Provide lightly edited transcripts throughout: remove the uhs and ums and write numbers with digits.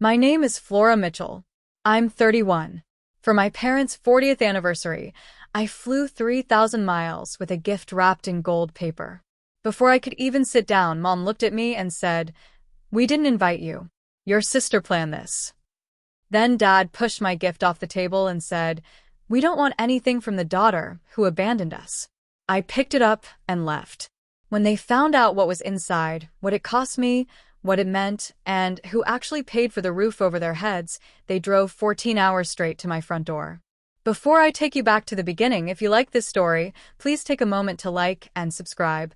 My name is Flora Mitchell. I'm 31. For my parents' 40th anniversary, I flew 3,000 miles with a gift wrapped in gold paper. Before I could even sit down, Mom looked at me and said, "We didn't invite you. Your sister planned this." Then Dad pushed my gift off the table and said, "We don't want anything from the daughter who abandoned us." I picked it up and left. When they found out what was inside, what it cost me, what it meant, and who actually paid for the roof over their heads, they drove 14 hours straight to my front door. Before I take you back to the beginning, if you like this story, please take a moment to like and subscribe,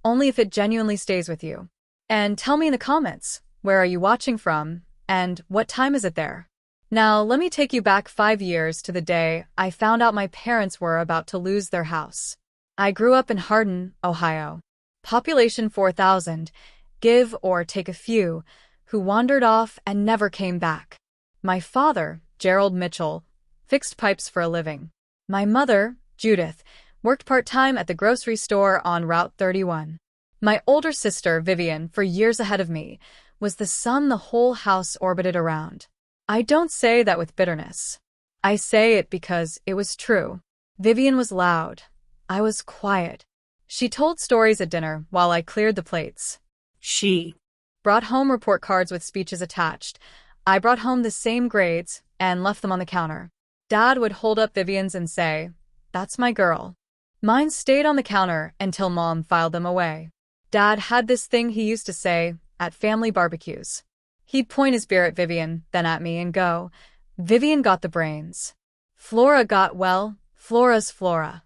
only if it genuinely stays with you. And tell me in the comments, where are you watching from, and what time is it there? Now, let me take you back 5 years to the day I found out my parents were about to lose their house. I grew up in Hardin, Ohio. Population 4,000, give or take a few, who wandered off and never came back. My father, Gerald Mitchell, fixed pipes for a living. My mother, Judith, worked part-time at the grocery store on Route 31. My older sister, Vivian, for years ahead of me, was the sun the whole house orbited around. I don't say that with bitterness. I say it because it was true. Vivian was loud. I was quiet. She told stories at dinner while I cleared the plates. She brought home report cards with speeches attached. I brought home the same grades and left them on the counter. Dad would hold up Vivian's and say, "That's my girl." Mine stayed on the counter until Mom filed them away. Dad had this thing he used to say at family barbecues. He'd point his beer at Vivian, then at me, and go, "Vivian got the brains. Flora got, well, Flora's Flora."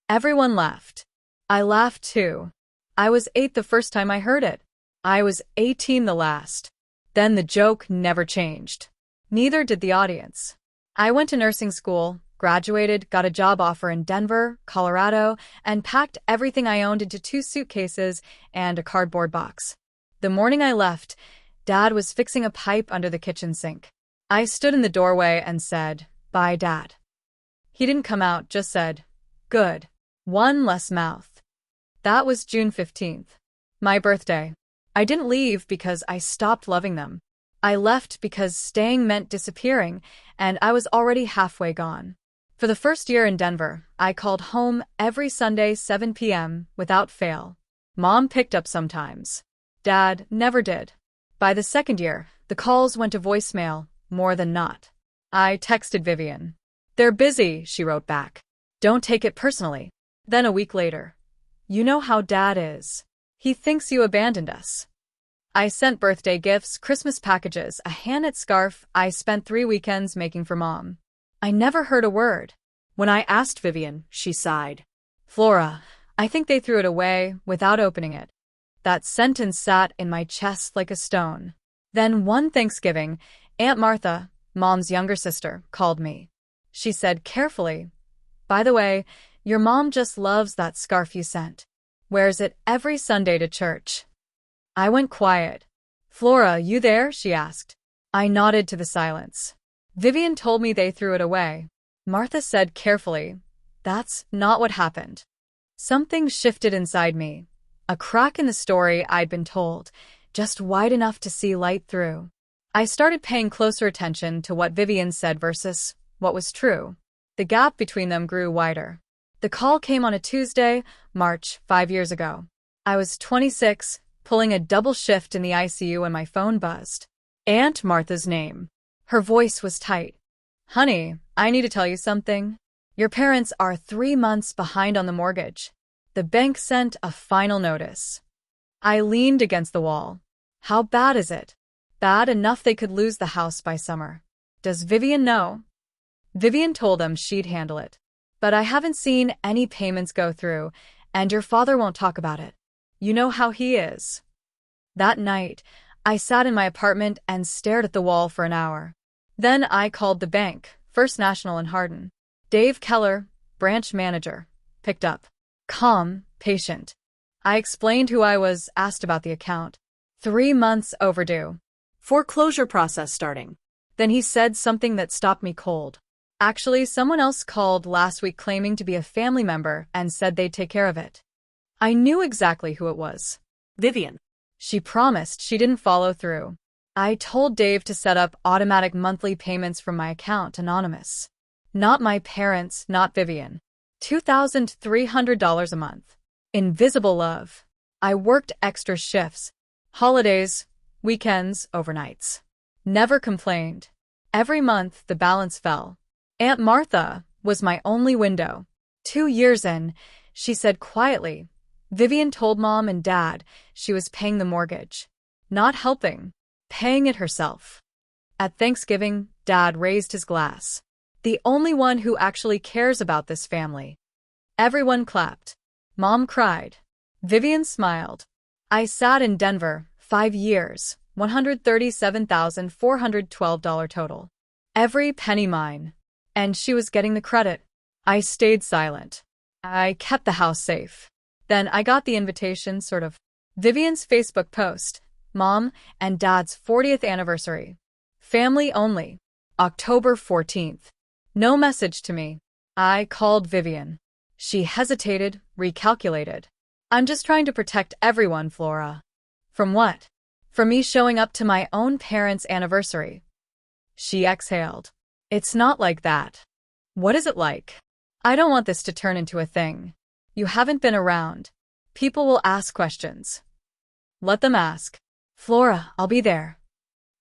Everyone laughed. I laughed too. I was 8 the first time I heard it. I was 18 the last. Then the joke never changed. Neither did the audience. I went to nursing school, graduated, got a job offer in Denver, Colorado, and packed everything I owned into 2 suitcases and a cardboard box. The morning I left, Dad was fixing a pipe under the kitchen sink. I stood in the doorway and said, "Bye, Dad." He didn't come out, just said, "Good. One less mouth." That was June 15th. My birthday. I didn't leave because I stopped loving them. I left because staying meant disappearing, and I was already halfway gone. For the first year in Denver, I called home every Sunday 7 p.m. without fail. Mom picked up sometimes. Dad never did. By the second year, the calls went to voicemail, more than not. I texted Vivian. "They're busy," she wrote back. "Don't take it personally." Then a week later, "You know how Dad is. He thinks you abandoned us." I sent birthday gifts, Christmas packages, a hand-knit scarf I spent 3 weekends making for Mom. I never heard a word. When I asked Vivian, she sighed. "Flora, I think they threw it away without opening it." That sentence sat in my chest like a stone. Then one Thanksgiving, Aunt Martha, Mom's younger sister, called me. She said carefully, "By the way, your mom just loves that scarf you sent. Wears it every Sunday to church." I went quiet. "Flora, you there?" she asked. I nodded to the silence. "Vivian told me they threw it away." Martha said carefully, "That's not what happened." Something shifted inside me. A crack in the story I'd been told, just wide enough to see light through. I started paying closer attention to what Vivian said versus what was true. The gap between them grew wider. The call came on a Tuesday, March, 5 years ago. I was 26, pulling a double shift in the ICU when my phone buzzed. Aunt Martha's name. Her voice was tight. "Honey, I need to tell you something. Your parents are 3 months behind on the mortgage. The bank sent a final notice." I leaned against the wall. "How bad is it?" "Bad enough they could lose the house by summer." "Does Vivian know?" Vivian told them she'd handle it. "But I haven't seen any payments go through, and your father won't talk about it. You know how he is." That night, I sat in my apartment and stared at the wall for an hour. Then I called the bank, First National in Hardin. Dave Keller, branch manager, picked up. Calm, patient. I explained who I was, asked about the account. 3 months overdue. Foreclosure process starting. Then he said something that stopped me cold. Actually, someone else called last week claiming to be a family member and said they'd take care of it. I knew exactly who it was. Vivian. She promised she didn't follow through. I told Dave to set up automatic monthly payments from my account, anonymous. Not my parents, not Vivian. $2,300 a month. Invisible love. I worked extra shifts. Holidays, weekends, overnights. Never complained. Every month, the balance fell. Aunt Martha was my only window. 2 years in, she said quietly, Vivian told Mom and Dad she was paying the mortgage. Not helping. Paying it herself. At Thanksgiving, Dad raised his glass. The only one who actually cares about this family. Everyone clapped. Mom cried. Vivian smiled. I sat in Denver, 5 years, $137,412 total. Every penny mine. And she was getting the credit. I stayed silent. I kept the house safe. Then I got the invitation, sort of. Vivian's Facebook post. Mom and Dad's 40th anniversary. Family only. October 14th. No message to me. I called Vivian. She hesitated, recalculated. I'm just trying to protect everyone, Flora. From what? From me showing up to my own parents' anniversary. She exhaled. It's not like that. What is it like? I don't want this to turn into a thing. You haven't been around. People will ask questions. Let them ask. Flora, I'll be there.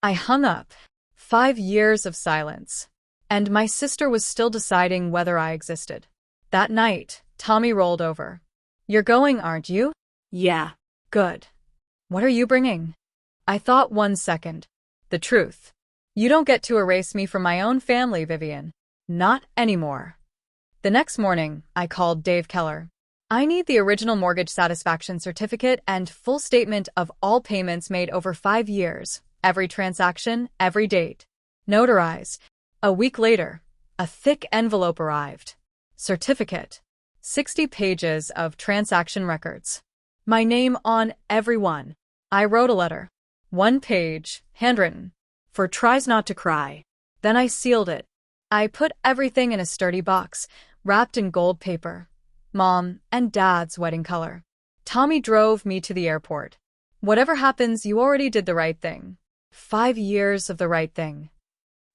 I hung up. 5 years of silence. And my sister was still deciding whether I existed. That night, Tommy rolled over. You're going, aren't you? Yeah. Good. What are you bringing? I thought 1 second. The truth. You don't get to erase me from my own family, Vivian. Not anymore. The next morning, I called Dave Keller. I need the original mortgage satisfaction certificate and full statement of all payments made over 5 years, every transaction, every date. Notarized. A week later, a thick envelope arrived. Certificate. 60 pages of transaction records. My name on every one. I wrote a letter. 1 page, handwritten. For tries not to cry. Then I sealed it. I put everything in a sturdy box, wrapped in gold paper. Mom and Dad's wedding color. Tommy drove me to the airport. Whatever happens, you already did the right thing. 5 years of the right thing.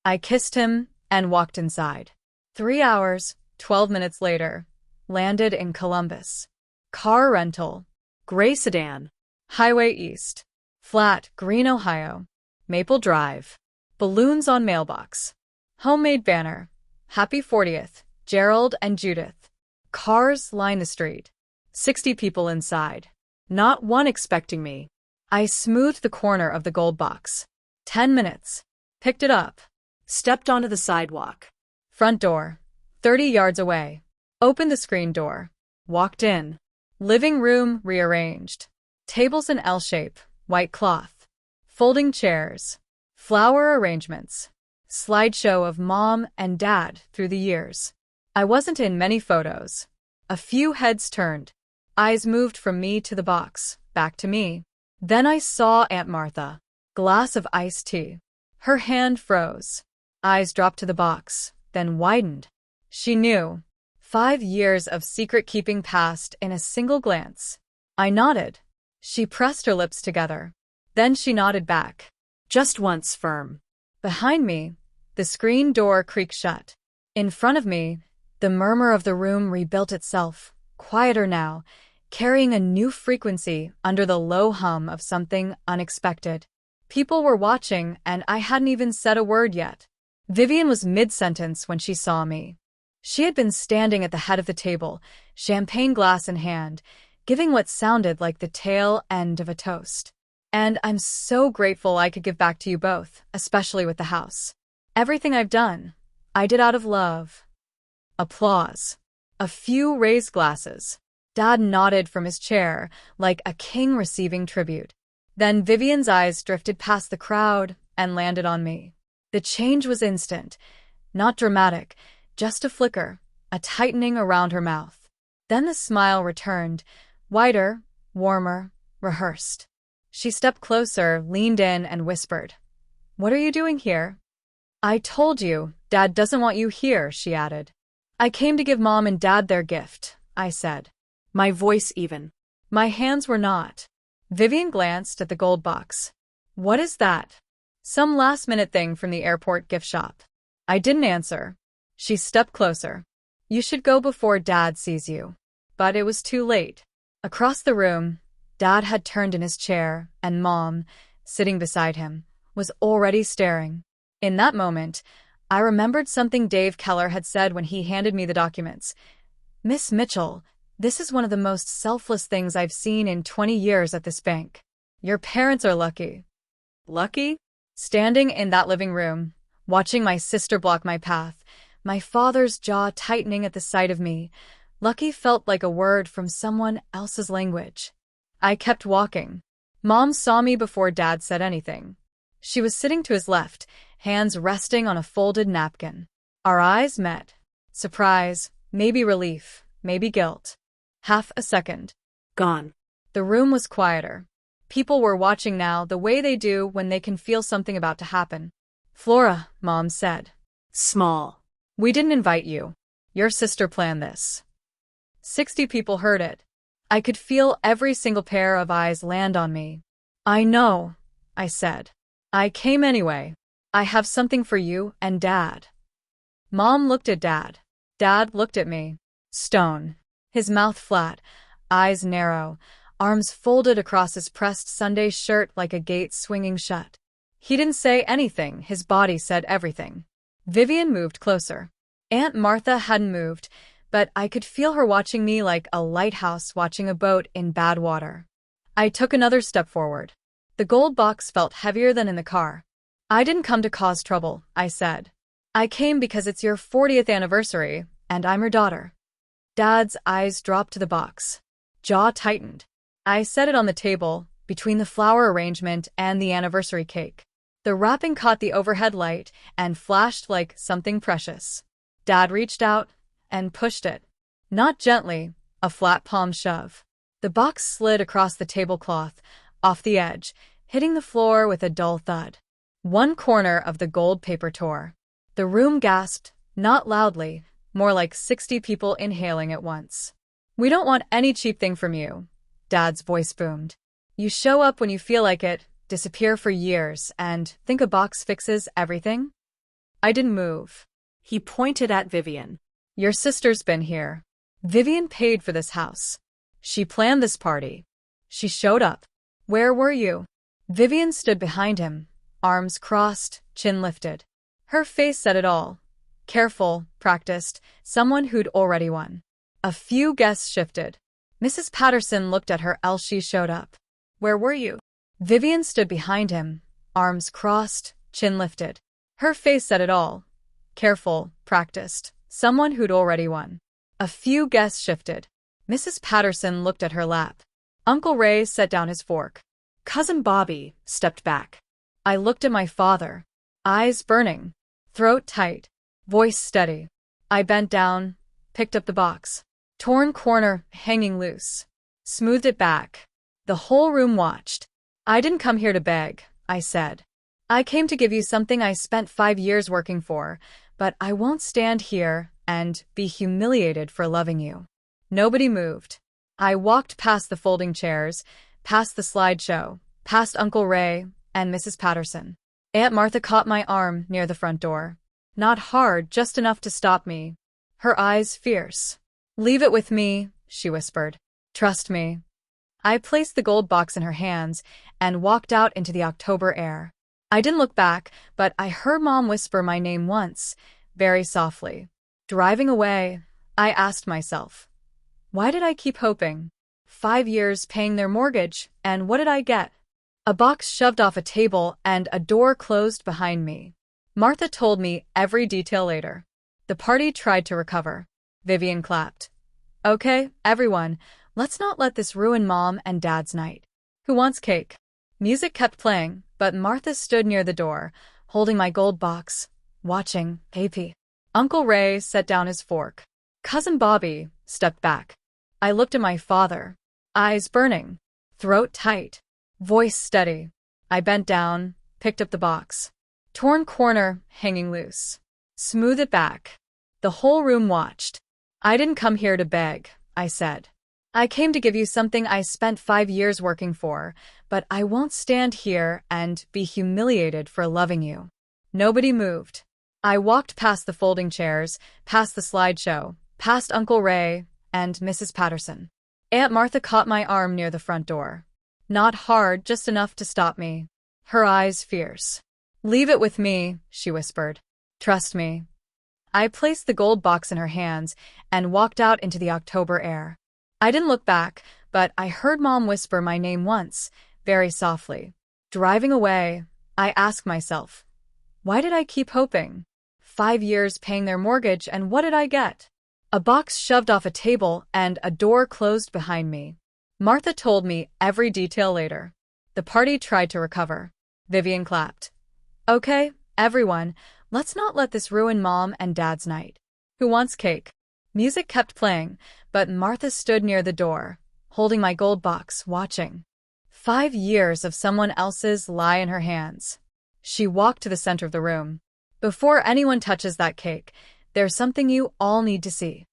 I kissed him and walked inside. 3 hours, 12 minutes later, landed in Columbus. Car rental. Gray sedan. Highway East. Flat, Green, Ohio. Maple Drive. Balloons on mailbox. Homemade banner. Happy 40th, Gerald and Judith. Cars line the street. 60 people inside. Not one expecting me. I smoothed the corner of the gold box. 10 minutes. Picked it up. Stepped onto the sidewalk. Front door. 30 yards away. Opened the screen door. Walked in. Living room rearranged. Tables in L shape. White cloth. Folding chairs. Flower arrangements. Slideshow of Mom and Dad through the years. I wasn't in many photos. A few heads turned. Eyes moved from me to the box, back to me. Then I saw Aunt Martha. Glass of iced tea. Her hand froze. Eyes dropped to the box, then widened. She knew. 5 years of secret-keeping passed in a single glance. I nodded. She pressed her lips together. Then she nodded back. Just once, firm. Behind me, the screen door creaked shut. In front of me, the murmur of the room rebuilt itself, quieter now, carrying a new frequency under the low hum of something unexpected. People were watching, and I hadn't even said a word yet. Vivian was mid-sentence when she saw me. She had been standing at the head of the table, champagne glass in hand, giving what sounded like the tail end of a toast. And I'm so grateful I could give back to you both, especially with the house. Everything I've done, I did out of love. Applause. A few raised glasses. Dad nodded from his chair, like a king receiving tribute. Then Vivian's eyes drifted past the crowd and landed on me. The change was instant, not dramatic, just a flicker, a tightening around her mouth. Then the smile returned, wider, warmer, rehearsed. She stepped closer, leaned in, and whispered, "What are you doing here?" "I told you, Dad doesn't want you here," she added. "I came to give Mom and Dad their gift," I said. My voice even. My hands were not. Vivian glanced at the gold box. "What is that?" Some last-minute thing from the airport gift shop. I didn't answer. She stepped closer. You should go before Dad sees you. But it was too late. Across the room, Dad had turned in his chair, and Mom, sitting beside him, was already staring. In that moment, I remembered something Dave Keller had said when he handed me the documents. Miss Mitchell, this is one of the most selfless things I've seen in 20 years at this bank. Your parents are lucky. Lucky? Standing in that living room, watching my sister block my path, my father's jaw tightening at the sight of me, lucky felt like a word from someone else's language. I kept walking. Mom saw me before Dad said anything. She was sitting to his left, hands resting on a folded napkin. Our eyes met. Surprise, maybe relief, maybe guilt. Half a second. Gone. The room was quieter. People were watching now the way they do when they can feel something about to happen. Flora, Mom said. Small. We didn't invite you. Your sister planned this. 60 people heard it. I could feel every single pair of eyes land on me. I know, I said. I came anyway. I have something for you and Dad. Mom looked at Dad. Dad looked at me. Stone. His mouth flat, eyes narrow, arms folded across his pressed Sunday shirt like a gate swinging shut. He didn't say anything, his body said everything. Vivian moved closer. Aunt Martha hadn't moved, but I could feel her watching me like a lighthouse watching a boat in bad water. I took another step forward. The gold box felt heavier than in the car. I didn't come to cause trouble, I said. I came because it's your 40th anniversary, and I'm your daughter. Dad's eyes dropped to the box. Jaw tightened. I set it on the table, between the flower arrangement and the anniversary cake. The wrapping caught the overhead light and flashed like something precious. Dad reached out and pushed it. Not gently, a flat palm shove. The box slid across the tablecloth, off the edge, hitting the floor with a dull thud. One corner of the gold paper tore. The room gasped, not loudly, more like 60 people inhaling at once. We don't want any cheap thing from you, Dad's voice boomed. You show up when you feel like it, disappear for years, and think a box fixes everything? I didn't move. He pointed at Vivian. Your sister's been here. Vivian paid for this house. She planned this party. She showed up. Where were you? Vivian stood behind him, arms crossed, chin lifted. Her face said it all. Careful, practiced, someone who'd already won. A few guests shifted. Mrs. Patterson looked at her else she showed up. Where were you? Vivian stood behind him, arms crossed, chin lifted. Her face said it all. Careful, practiced, someone who'd already won. A few guests shifted. Mrs. Patterson looked at her lap. Uncle Ray set down his fork. Cousin Bobby stepped back. I looked at my father. Eyes burning. Throat tight. Voice steady. I bent down, picked up the box. Torn corner, hanging loose. Smoothed it back. The whole room watched. I didn't come here to beg, I said. I came to give you something I spent 5 years working for, but I won't stand here and be humiliated for loving you. Nobody moved. I walked past the folding chairs, past the slideshow, past Uncle Ray and Mrs. Patterson. Aunt Martha caught my arm near the front door. Not hard, just enough to stop me. Her eyes fierce. Leave it with me, she whispered. Trust me. I placed the gold box in her hands and walked out into the October air. I didn't look back, but I heard Mom whisper my name once, very softly. Driving away, I asked myself, why did I keep hoping? 5 years paying their mortgage, and what did I get? A box shoved off a table and a door closed behind me. Martha told me every detail later. The party tried to recover. Vivian clapped. Okay, everyone, let's not let this ruin Mom and Dad's night. Who wants cake? Music kept playing, but Martha stood near the door, holding my gold box, watching, AP. Uncle Ray set down his fork. Cousin Bobby stepped back. I looked at my father. Eyes burning. Throat tight. Voice steady. I bent down, picked up the box. Torn corner, hanging loose. Smooth it back. The whole room watched. I didn't come here to beg, I said. I came to give you something I spent 5 years working for, but I won't stand here and be humiliated for loving you." Nobody moved. I walked past the folding chairs, past the slideshow, past Uncle Ray and Mrs. Patterson. Aunt Martha caught my arm near the front door. Not hard, just enough to stop me. Her eyes fierce. "Leave it with me," she whispered. "Trust me." I placed the gold box in her hands and walked out into the October air. I didn't look back, but I heard Mom whisper my name once, very softly. Driving away, I asked myself, why did I keep hoping? 5 years paying their mortgage, and what did I get? A box shoved off a table and a door closed behind me. Martha told me every detail later. The party tried to recover. Vivian clapped. "Okay, everyone, let's not let this ruin Mom and Dad's night. Who wants cake?" Music kept playing, but Martha stood near the door, holding my gold box, watching. 5 years of someone else's lie in her hands. She walked to the center of the room. "Before anyone touches that cake, there's something you all need to see."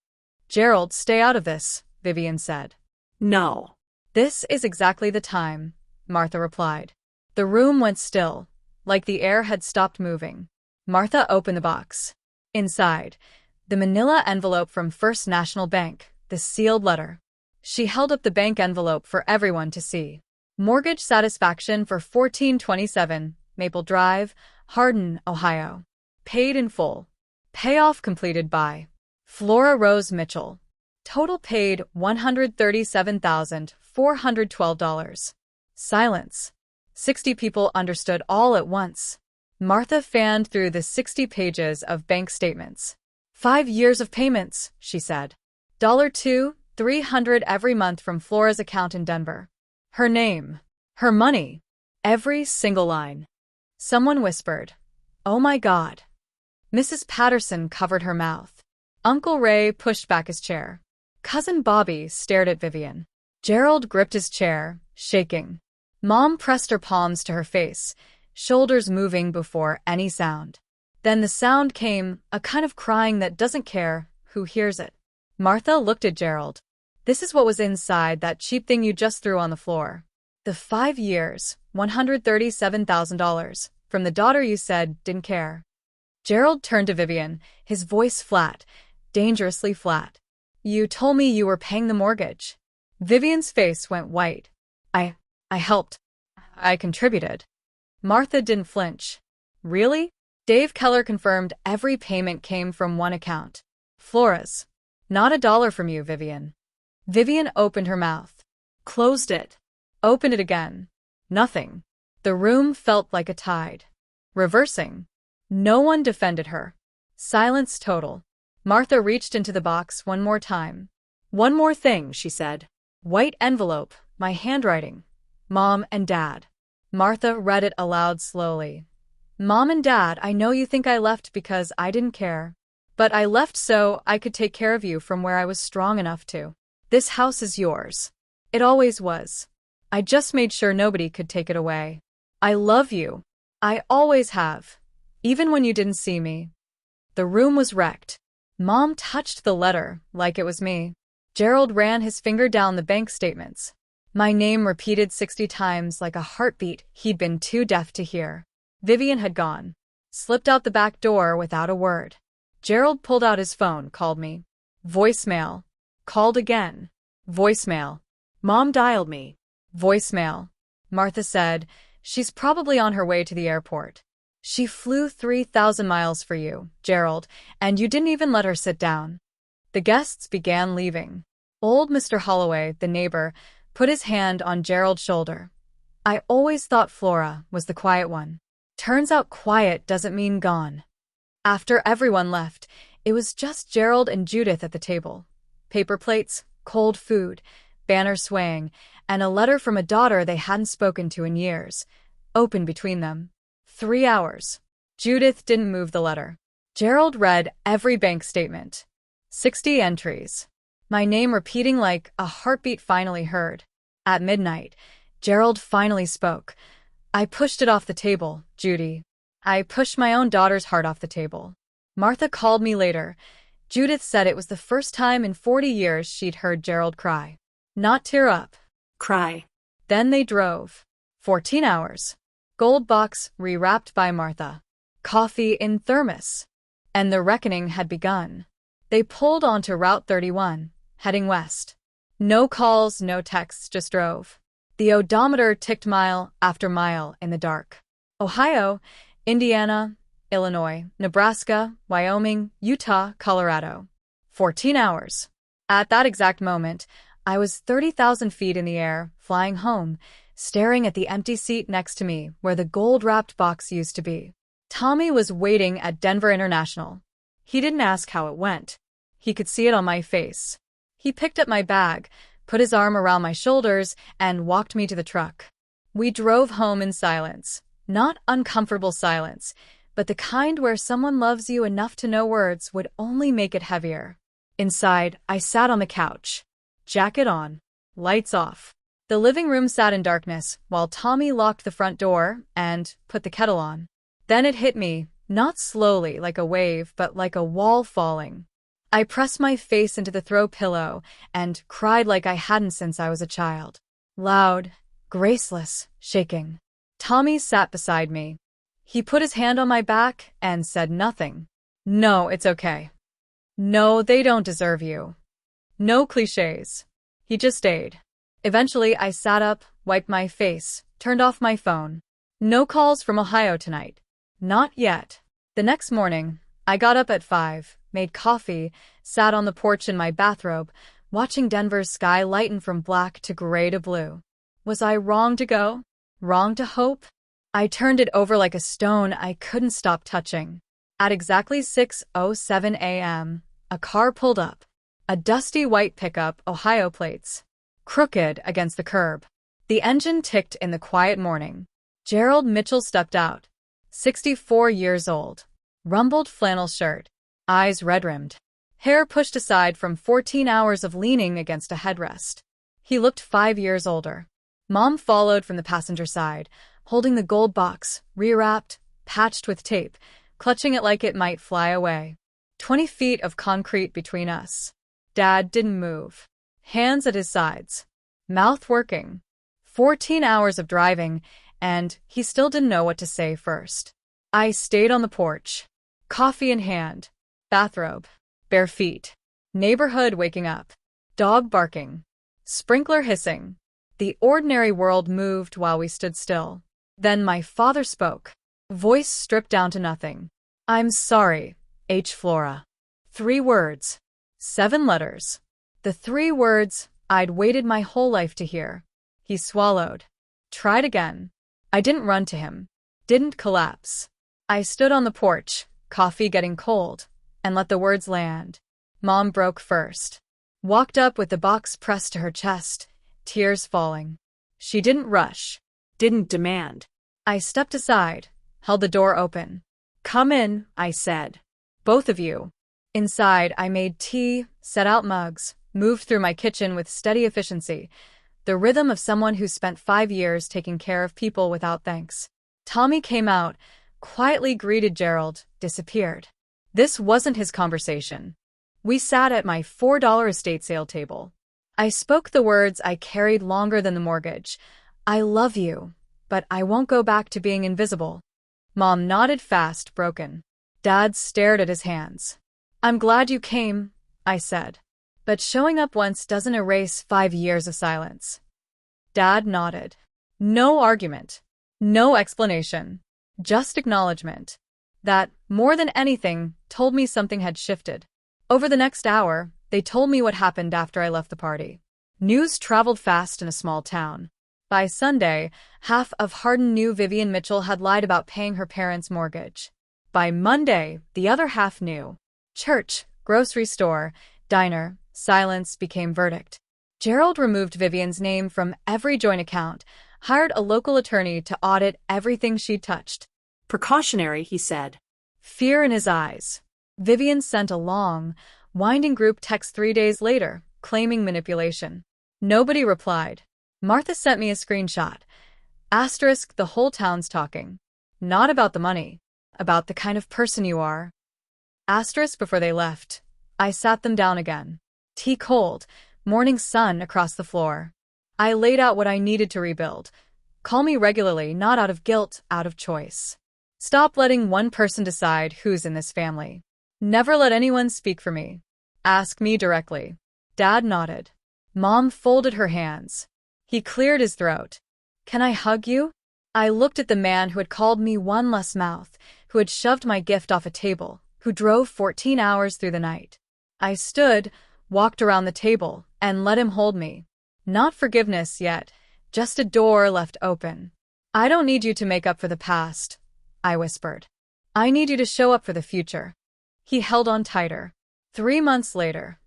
"Gerald, stay out of this," Vivian said. "No." "This is exactly the time," Martha replied. The room went still, like the air had stopped moving. Martha opened the box. Inside, the manila envelope from First National Bank, the sealed letter. She held up the bank envelope for everyone to see. "Mortgage satisfaction for 1427 Maple Drive, Hardin, Ohio. Paid in full. Payoff completed by Flora Rose Mitchell. Total paid $137,412. Silence. 60 people understood all at once. Martha fanned through the 60 pages of bank statements. 5 years of payments, she said. $2,300 every month from Flora's account in Denver. Her name. Her money. Every single line. Someone whispered, "Oh my God." Mrs. Patterson covered her mouth. Uncle Ray pushed back his chair. Cousin Bobby stared at Vivian. Gerald gripped his chair, shaking. Mom pressed her palms to her face, shoulders moving before any sound. Then the sound came, a kind of crying that doesn't care who hears it. Martha looked at Gerald. "This is what was inside that cheap thing you just threw on the floor. The 5 years, $137,000, from the daughter you said didn't care." Gerald turned to Vivian, his voice flat, dangerously flat. "You told me you were paying the mortgage." Vivian's face went white. I helped. I contributed." Martha didn't flinch. "Really?" Dave Keller confirmed every payment came from one account. Flora's. "Not a dollar from you, Vivian." Vivian opened her mouth. Closed it. Opened it again. Nothing. The room felt like a tide. Reversing. No one defended her. Silence total. Martha reached into the box one more time. "One more thing," she said. "White envelope, my handwriting. Mom and Dad." Martha read it aloud slowly. "Mom and Dad, I know you think I left because I didn't care. But I left so I could take care of you from where I was strong enough to. This house is yours. It always was. I just made sure nobody could take it away. I love you. I always have. Even when you didn't see me." The room was wrecked. Mom touched the letter like it was me. Gerald ran his finger down the bank statements. My name repeated 60 times like a heartbeat he'd been too deaf to hear. Vivian had gone. Slipped out the back door without a word. Gerald pulled out his phone, called me. Voicemail. Called again. Voicemail. "Mom dialed me." Voicemail. Martha said, "She's probably on her way to the airport. She flew 3,000 miles for you, Gerald, and you didn't even let her sit down." The guests began leaving. Old Mr. Holloway, the neighbor, put his hand on Gerald's shoulder. "I always thought Flora was the quiet one. Turns out quiet doesn't mean gone." After everyone left, it was just Gerald and Judith at the table. Paper plates, cold food, banners swaying, and a letter from a daughter they hadn't spoken to in years, open between them. 3 hours. Judith didn't move the letter. Gerald read every bank statement. 60 entries. My name repeating like a heartbeat finally heard. At midnight, Gerald finally spoke. "I pushed it off the table, Judy. I pushed my own daughter's heart off the table." Martha called me later. Judith said it was the first time in 40 years she'd heard Gerald cry. Not tear up. Cry. Then they drove. 14 hours. Gold box rewrapped by Martha. Coffee in thermos. And the reckoning had begun. They pulled onto Route 31, heading west. No calls, no texts, just drove. The odometer ticked mile after mile in the dark. Ohio, Indiana, Illinois, Nebraska, Wyoming, Utah, Colorado. 14 hours. At that exact moment, I was 30,000 feet in the air, flying home, staring at the empty seat next to me where the gold-wrapped box used to be. Tommy was waiting at Denver International. He didn't ask how it went. He could see it on my face. He picked up my bag, put his arm around my shoulders, and walked me to the truck. We drove home in silence. Not uncomfortable silence, but the kind where someone loves you enough to know words would only make it heavier. Inside, I sat on the couch. Jacket on. Lights off. The living room sat in darkness while Tommy locked the front door and put the kettle on. Then it hit me, not slowly like a wave, but like a wall falling. I pressed my face into the throw pillow and cried like I hadn't since I was a child. Loud, graceless, shaking. Tommy sat beside me. He put his hand on my back and said nothing. No, it's okay. No, they don't deserve you. No cliches. He just stayed. Eventually, I sat up, wiped my face, turned off my phone. No calls from Ohio tonight. Not yet. The next morning, I got up at 5, made coffee, sat on the porch in my bathrobe, watching Denver's sky lighten from black to gray to blue. Was I wrong to go? Wrong to hope? I turned it over like a stone I couldn't stop touching. At exactly 6:07 a.m., a car pulled up. A dusty white pickup, Ohio plates. Crooked against the curb. The engine ticked in the quiet morning. Gerald Mitchell stepped out. 64 years old. Rumpled flannel shirt. Eyes red-rimmed. Hair pushed aside from 14 hours of leaning against a headrest. He looked 5 years older. Mom followed from the passenger side, holding the gold box, rewrapped, patched with tape, clutching it like it might fly away. 20 feet of concrete between us. Dad didn't move. Hands at his sides. Mouth working. 14 hours of driving, and he still didn't know what to say first. I stayed on the porch. Coffee in hand. Bathrobe. Bare feet. Neighborhood waking up. Dog barking. Sprinkler hissing. The ordinary world moved while we stood still. Then my father spoke. Voice stripped down to nothing. I'm sorry, H. Flora. 3 words. 7 letters. The 3 words I'd waited my whole life to hear. He swallowed. Tried again. I didn't run to him. Didn't collapse. I stood on the porch, coffee getting cold, and let the words land. Mom broke first. Walked up with the box pressed to her chest, tears falling. She didn't rush. Didn't demand. I stepped aside, held the door open. Come in, I said. Both of you. Inside, I made tea, set out mugs, moved through my kitchen with steady efficiency, the rhythm of someone who spent 5 years taking care of people without thanks. Tommy came out, quietly greeted Gerald, disappeared. This wasn't his conversation. We sat at my $4 estate sale table. I spoke the words I carried longer than the mortgage. I love you, but I won't go back to being invisible. Mom nodded fast, broken. Dad stared at his hands. I'm glad you came, I said. But showing up once doesn't erase 5 years of silence. Dad nodded. No argument. No explanation. Just acknowledgement. That, more than anything, told me something had shifted. Over the next hour, they told me what happened after I left the party. News traveled fast in a small town. By Sunday, half of Hardin knew Vivian Mitchell had lied about paying her parents' mortgage. By Monday, the other half knew. Church, grocery store, diner, silence became verdict. Gerald removed Vivian's name from every joint account, hired a local attorney to audit everything she'd touched. Precautionary, he said. Fear in his eyes. Vivian sent a long, winding group text 3 days later, claiming manipulation. Nobody replied. Martha sent me a screenshot. Asterisk, the whole town's talking. Not about the money. About the kind of person you are. Asterisk, before they left, I sat them down again. Tea cold, Morning sun across the floor. I laid out what I needed to rebuild. Call me regularly, not out of guilt, out of choice. Stop letting one person decide who's in this family. Never let anyone speak for me. Ask me directly. Dad nodded. Mom folded her hands. He cleared his throat. Can I hug you? I looked at the man who had called me one less mouth, who had shoved my gift off a table, who drove 14 hours through the night. I stood, walked around the table, and let him hold me. Not forgiveness yet, just a door left open. I don't need you to make up for the past, I whispered. I need you to show up for the future. He held on tighter. 3 months later,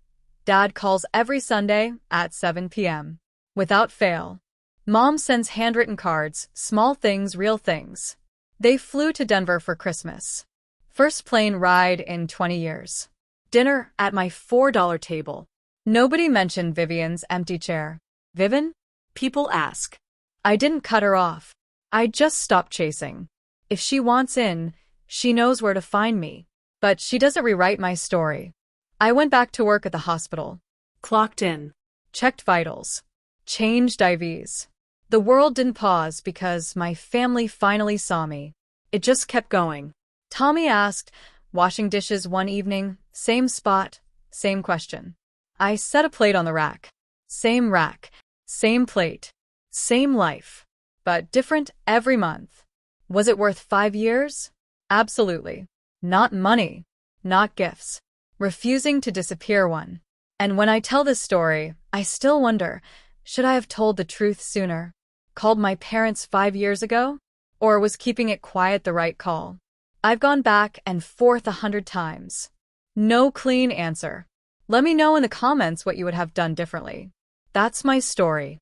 Dad calls every Sunday at 7 p.m. Without fail. Mom sends handwritten cards, small things, real things. They flew to Denver for Christmas. First plane ride in 20 years. Dinner at my $4 table. Nobody mentioned Vivian's empty chair. Vivian? People ask. I didn't cut her off. I just stopped chasing. If she wants in, she knows where to find me. But she doesn't rewrite my story. I went back to work at the hospital. Clocked in. Checked vitals. Changed IVs. The world didn't pause because my family finally saw me. It just kept going. Tommy asked, washing dishes one evening, same spot, same question. I set a plate on the rack. Same rack, same plate, same life, but different every month. Was it worth 5 years? Absolutely. Not money, not gifts. Refusing to disappear one. And when I tell this story, I still wonder, should I have told the truth sooner? Called my parents 5 years ago? Or was keeping it quiet the right call? I've gone back and forth 100 times. No clean answer. Let me know in the comments what you would have done differently. That's my story.